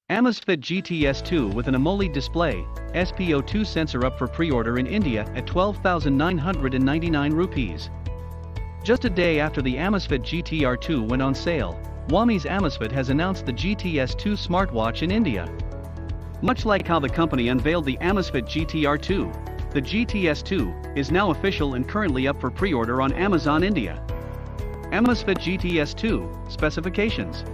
Amazfit GTS 2 with an AMOLED display, SPO2 sensor up for pre-order in India at 12,999 rupees. Just a day after the Amazfit GTR 2 went on sale, Xiaomi's Amazfit has announced the GTS 2 smartwatch in India. Much like how the company unveiled the Amazfit GTR 2, the GTS 2 is now official and currently up for pre-order on Amazon India. Amazfit GTS 2 specifications.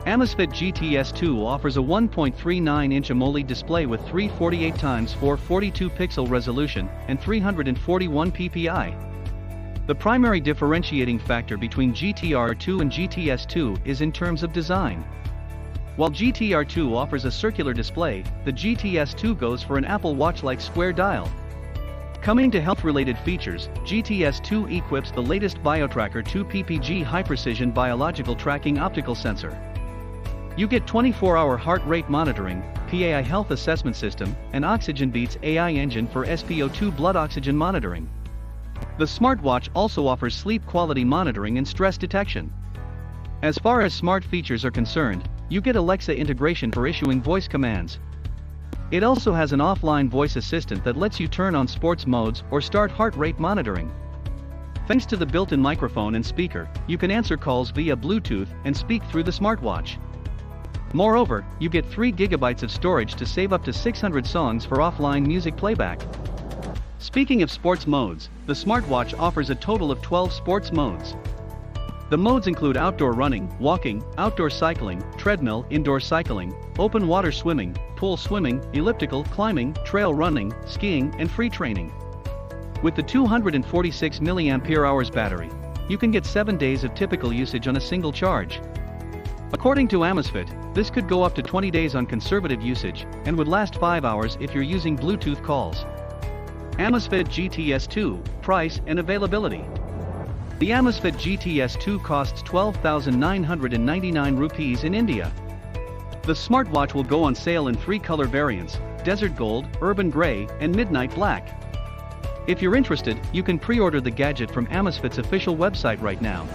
Amazfit GTS 2 offers a 1.39-inch AMOLED display with 348x442 pixel resolution and 341 ppi. The primary differentiating factor between GTR 2 and GTS 2 is in terms of design. While GTR 2 offers a circular display, the GTS 2 goes for an Apple Watch-like square dial. Coming to health-related features, GTS 2 equips the latest BioTracker 2 ppg high-precision biological tracking optical sensor. You get 24-hour heart rate monitoring, PAI health assessment system, and Oxygen Beats AI engine for SPO2 blood oxygen monitoring. The smartwatch also offers sleep quality monitoring and stress detection. As far as smart features are concerned, you get Alexa integration for issuing voice commands. It also has an offline voice assistant that lets you turn on sports modes or start heart rate monitoring. Thanks to the built-in microphone and speaker, you can answer calls via Bluetooth and speak through the smartwatch. Moreover, you get 3 GB of storage to save up to 600 songs for offline music playback. Speaking of sports modes, the smartwatch offers a total of 12 sports modes. The modes include outdoor running, walking, outdoor cycling, treadmill, indoor cycling, open water swimming, pool swimming, elliptical, climbing, trail running, skiing, and free training. With the 246 mAh battery, you can get 7 days of typical usage on a single charge. According to Amazfit, this could go up to 20 days on conservative usage, and would last 5 hours if you're using Bluetooth calls. Amazfit GTS 2, price and availability. The Amazfit GTS 2 costs 12,999 rupees in India. The smartwatch will go on sale in 3 color variants: Desert Gold, Urban Grey, and Midnight Black. If you're interested, you can pre-order the gadget from Amazfit's official website right now.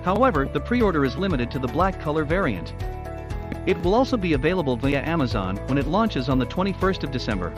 However, the pre-order is limited to the black color variant. It will also be available via Amazon when it launches on the 21st of December.